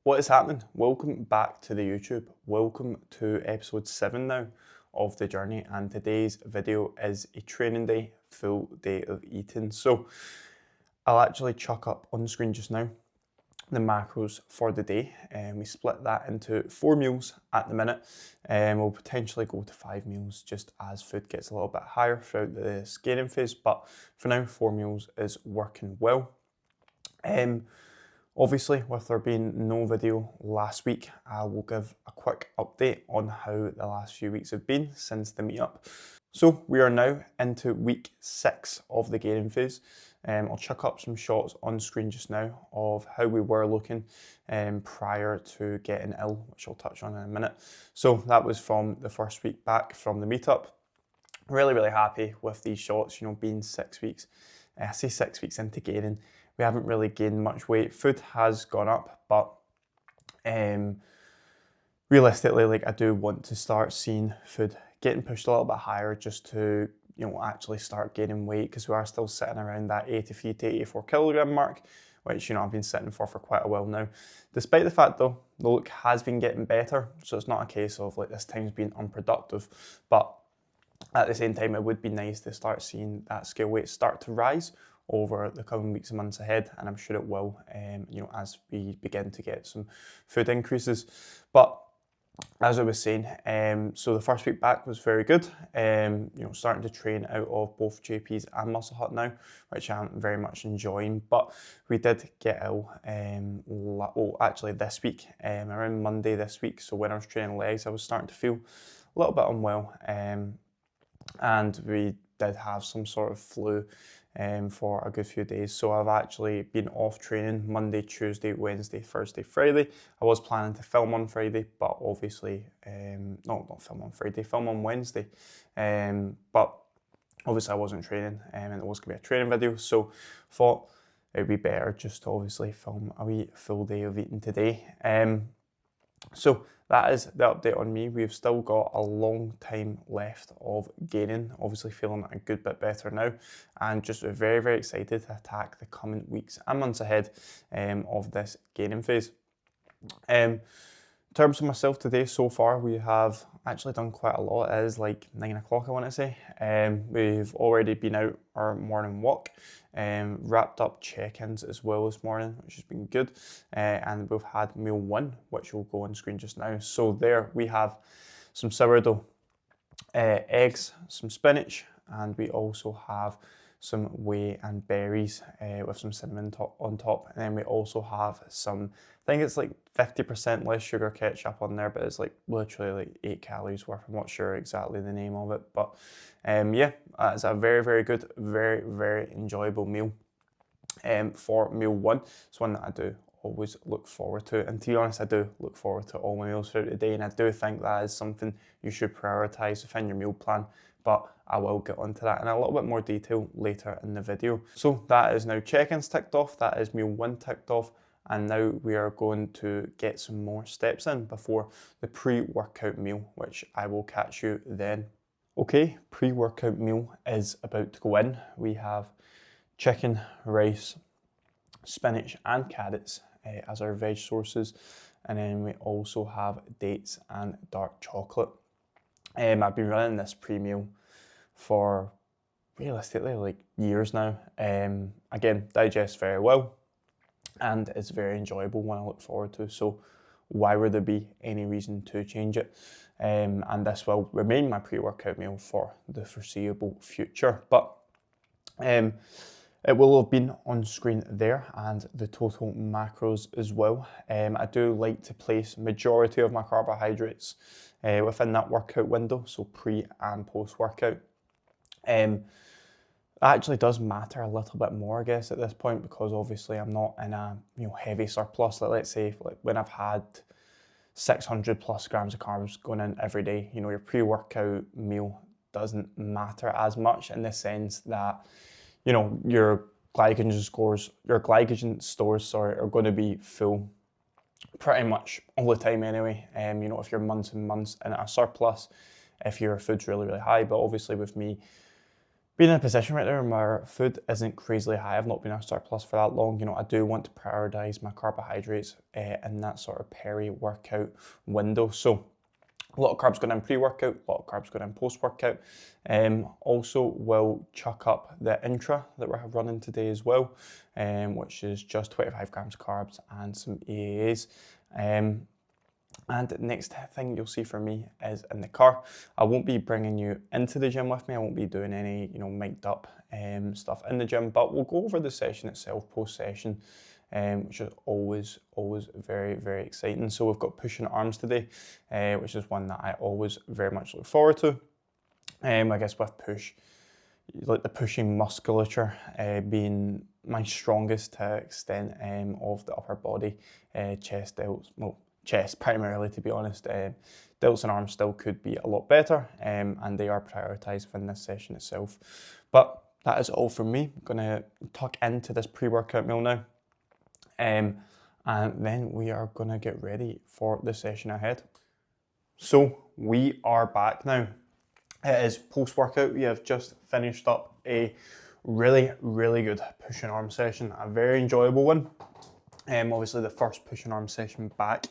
What is happening? Welcome back to the YouTube. Welcome to episode 7 now of the journey, and today's video is a training day, full day of eating. So I'll actually chuck up on screen just now the macros for the day, and we split that into 4 meals at the minute, and we'll potentially go to 5 meals just as food gets a little bit higher throughout the scaling phase, but for now 4 meals is working well. Obviously, with there being no video last week, I will give a quick update on how the last few weeks have been since the meetup. So we are now into week 6 of the gaining phase. I'll chuck up some shots on screen just now of how we were looking prior to getting ill, which I'll touch on in a minute. So that was from the first week back from the meetup. Really happy with these shots, being 6 weeks. I say 6 weeks into gaining. We haven't really gained much weight. Food has gone up, but realistically, I do want to start seeing food getting pushed a little bit higher just to, actually start gaining weight, because we are still sitting around that 83 to 84 kilogram mark, which, I've been sitting for quite a while now. Despite the fact though, the look has been getting better, so it's not a case of this time's been unproductive, but at the same time, it would be nice to start seeing that scale weight start to rise over the coming weeks and months ahead, and I'm sure it will, as we begin to get some food increases. But as I was saying, so the first week back was very good. Starting to train out of both JP's and Muscle Hut now, which I'm very much enjoying. But we did get ill, actually this week, around Monday this week. So when I was training legs, I was starting to feel a little bit unwell, and we did have some sort of flu for a good few days. So I've actually been off training Monday, Tuesday, Wednesday, Thursday, Friday. I was planning to film on Friday, but obviously, not film on Friday, film on Wednesday. But obviously I wasn't training, and it was going to be a training video. So thought it would be better just to obviously film a wee full day of eating today. So that is the update on me. We've still got a long time left of gaining, obviously feeling a good bit better now, and just very excited to attack the coming weeks and months ahead of this gaining phase. In terms of myself today, so far we have actually done quite a lot. It is 9 o'clock, I want to say. We've already been out our morning walk, wrapped up check-ins as well this morning, which has been good, and we've had meal 1, which will go on screen just now. So there we have some sourdough, eggs, some spinach, and we also have some whey and berries with some cinnamon on top, and then we also have some, I think it's 50% less sugar ketchup on there, but it's literally 8 calories worth. I'm not sure exactly the name of it, but yeah, it's a very good, very enjoyable meal. For meal 1, it's one that I do always look forward to, and to be honest, I do look forward to all my meals throughout the day, and I do think that is something you should prioritise within your meal plan, but I will get onto that in a little bit more detail later in the video. So that is now check-ins ticked off, that is meal 1 ticked off, and now we are going to get some more steps in before the pre-workout meal, which I will catch you then. Okay, pre-workout meal is about to go in. We have chicken, rice, spinach and carrots as our veg sources, and then we also have dates and dark chocolate. I've been running this pre-meal for realistically years now. Again, digests very well and it's very enjoyable one I look forward to, so why would there be any reason to change it? And this will remain my pre-workout meal for the foreseeable future, but it will have been on screen there, and the total macros as well. I do like to place majority of my carbohydrates within that workout window, so pre and post workout. It actually does matter a little bit more, I guess, at this point, because obviously I'm not in a heavy surplus. Let's say when I've had 600 plus grams of carbs going in every day, your pre-workout meal doesn't matter as much, in the sense that your glycogen stores are going to be full pretty much all the time anyway. If you're months and months in a surplus, if your food's really high, but obviously with me, Being in a position right there where my food isn't crazily high, I've not been a surplus for that long, I do want to prioritize my carbohydrates in that sort of peri-workout window. So a lot of carbs going in pre-workout, a lot of carbs going in post-workout. Also will chuck up the intra that we're running today as well, which is just 25 grams of carbs and some EAAs. And the next thing you'll see from me is in the car. I won't be bringing you into the gym with me. I won't be doing any, mic'd up stuff in the gym, but we'll go over the session itself post-session, which is always very, very exciting. So we've got pushing arms today, which is one that I always very much look forward to. I guess with push, like the pushing musculature being my strongest to extent of the upper body, chest, delts, well, chest primarily to be honest. Delts and arms still could be a lot better, and they are prioritised within this session itself. But that is all from me. I'm going to tuck into this pre-workout meal now, and then we are going to get ready for the session ahead. So we are back now. It is post-workout. We have just finished up a really, really good push and arm session, a very enjoyable one. Obviously the first push and arm session back,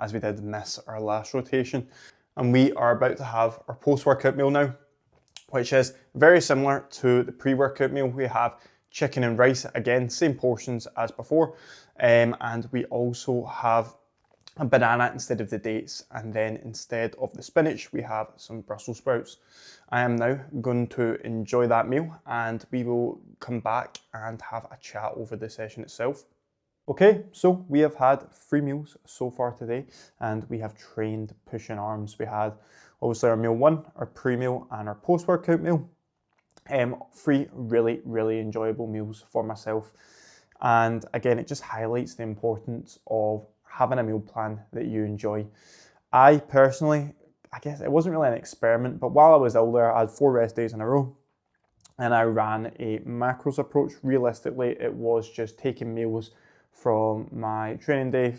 as we did miss our last rotation. And we are about to have our post-workout meal now, which is very similar to the pre-workout meal. We have chicken and rice, again, same portions as before. And we also have a banana instead of the dates, and then instead of the spinach, we have some Brussels sprouts. I am now going to enjoy that meal, and we will come back and have a chat over the session itself. Okay, so we have had 3 meals so far today, and we have trained pushing arms. We had obviously our meal 1, our pre-meal, and our post-workout meal. 3 really, really enjoyable meals for myself. And again, it just highlights the importance of having a meal plan that you enjoy. I personally, I guess it wasn't really an experiment, but while I was ill there, I had 4 rest days in a row, and I ran a macros approach. Realistically, it was just taking meals from my training day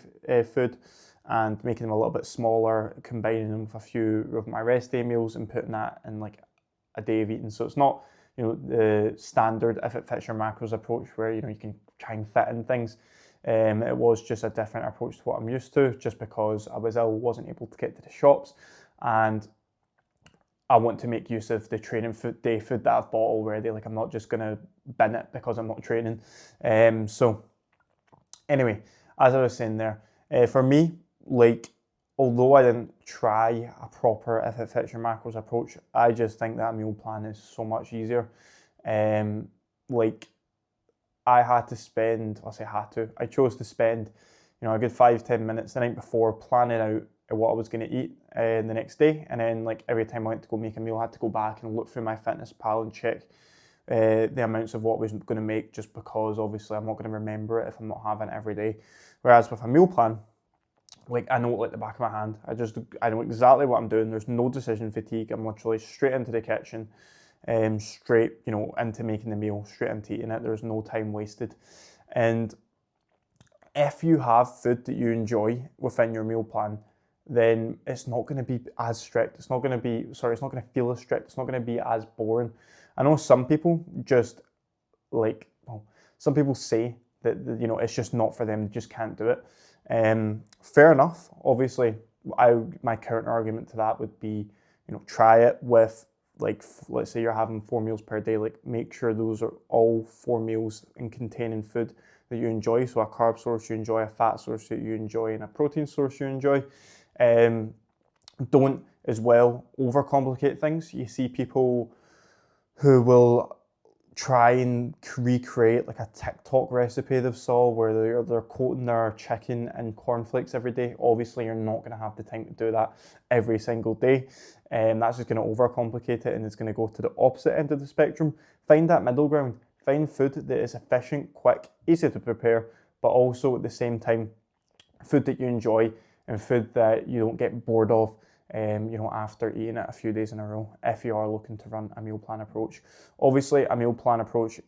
food and making them a little bit smaller, combining them with a few of my rest day meals and putting that in like a day of eating. So it's not, the standard if it fits your macros approach where, you can try and fit in things. It was just a different approach to what I'm used to, just because I was ill, wasn't able to get to the shops, and I want to make use of the training day food that I've bought already. Like, I'm not just gonna bin it because I'm not training. So anyway, as I was saying there, for me, like, although I didn't try a proper if it fits your macros approach, I just think that meal plan is so much easier. I chose to spend, a good 5-10 minutes the night before planning out what I was going to eat the next day. And then like every time I went to go make a meal, I had to go back and look through my MyFitnessPal and check the amounts of what I was going to make, just because obviously I'm not going to remember it if I'm not having it every day. Whereas with a meal plan, like, I know it like the back of my hand. I know exactly what I'm doing. There's no decision fatigue. I'm literally straight into the kitchen, straight, into making the meal, straight into eating it. There's no time wasted. And if you have food that you enjoy within your meal plan, then it's not going to be as strict. It's not going to feel as strict. It's not going to be as boring. I know some people just some people say that, it's just not for them. They just can't do it. Fair enough. Obviously, my counter argument to that would be, try it with, like, let's say you're having 4 meals per day. Like, make sure those are all 4 meals and containing food that you enjoy. So a carb source you enjoy, a fat source that you enjoy, and a protein source you enjoy. Don't as well overcomplicate things. You see people who will try and recreate like a TikTok recipe they've saw where they're coating their chicken in cornflakes every day. Obviously, you're not going to have the time to do that every single day, and that's just going to overcomplicate it, and it's going to go to the opposite end of the spectrum. Find that middle ground. Find food that is efficient, quick, easy to prepare, but also at the same time, food that you enjoy and food that you don't get bored of, after eating it a few days in a row, if you are looking to run a meal plan approach. Obviously, a meal plan approach,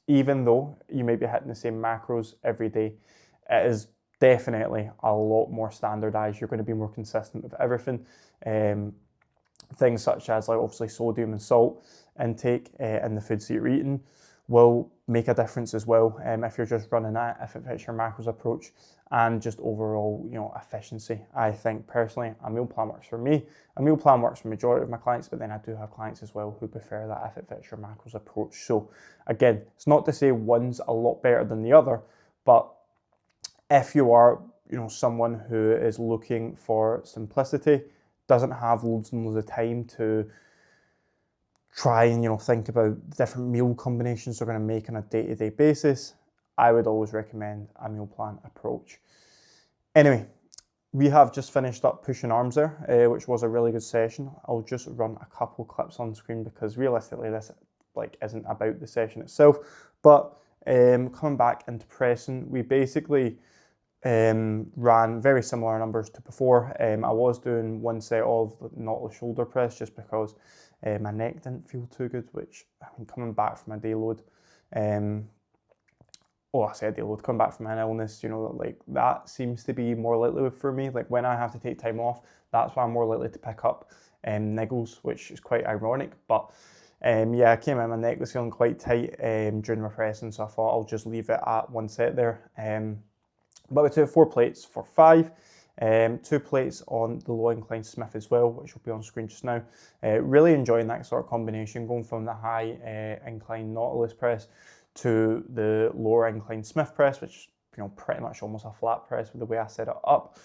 even though you may be hitting the same macros every day, it is definitely a lot more standardized. You're going to be more consistent with everything. things such as like obviously sodium and salt intake in the foods that you're eating will make a difference as well, if you're just running that, if it fits your macros approach, and just overall, efficiency. I think personally a meal plan works for me. A meal plan works for the majority of my clients, but then I do have clients as well who prefer that if it fits your macros approach. So again, it's not to say one's a lot better than the other, but if you are, someone who is looking for simplicity, doesn't have loads and loads of time to try and think about different meal combinations they're going to make on a day-to-day basis, I would always recommend a meal plan approach. Anyway, we have just finished up pushing arms there, which was a really good session. I'll just run a couple clips on screen because realistically this isn't about the session itself. But coming back into pressing, we basically ran very similar numbers to before. I was doing one set of knotless shoulder press just because my neck didn't feel too good, which coming back from a day load, coming back from an illness, that seems to be more likely for me. Like when I have to take time off, that's why I'm more likely to pick up niggles, which is quite ironic. But I came in, my neck was feeling quite tight during my pressing, so I thought I'll just leave it at one set there. But we took 4 plates for 5. 2 plates on the low incline Smith as well, which will be on screen just now. Really enjoying that sort of combination, going from the high incline Nautilus press to the lower incline Smith press, which is pretty much almost a flat press with the way I set it up.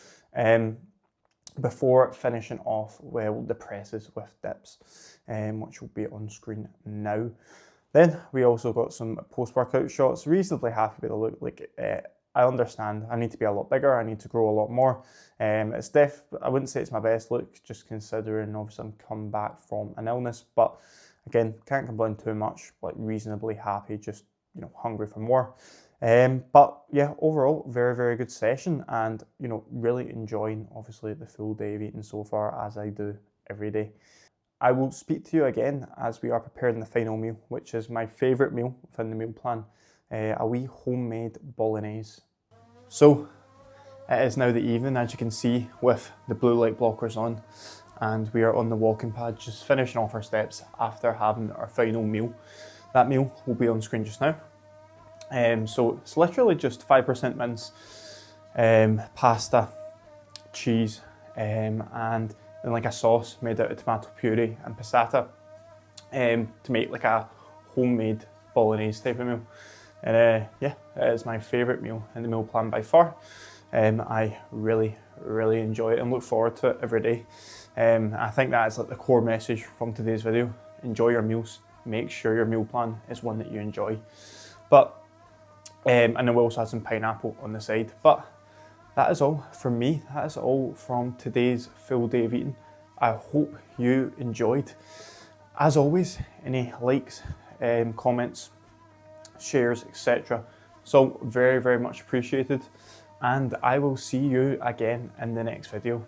Before finishing off the presses with dips, which will be on screen now. Then we also got some post-workout shots. Reasonably happy with the look. I understand I need to be a lot bigger, I need to grow a lot more. I wouldn't say it's my best look, just considering obviously I'm coming back from an illness, but again, can't complain too much, reasonably happy, just hungry for more. But yeah, overall, very, very good session, and really enjoying obviously the full day of eating so far, as I do every day. I will speak to you again as we are preparing the final meal, which is my favourite meal within the meal plan. A wee homemade bolognese. So it is now the evening, as you can see, with the blue light blockers on, and we are on the walking pad just finishing off our steps after having our final meal. That meal will be on screen just now. So it's literally just 5% mince, pasta, cheese, and then a sauce made out of tomato puree and passata to make a homemade bolognese type of meal. And it is my favourite meal in the meal plan by far. I really, really enjoy it and look forward to it every day. I think that is the core message from today's video. Enjoy your meals. Make sure your meal plan is one that you enjoy. But and then we also had some pineapple on the side. But that is all from me. That is all from today's full day of eating. I hope you enjoyed. As always, any likes, comments, shares, etc. So very, very much appreciated, and I will see you again in the next video.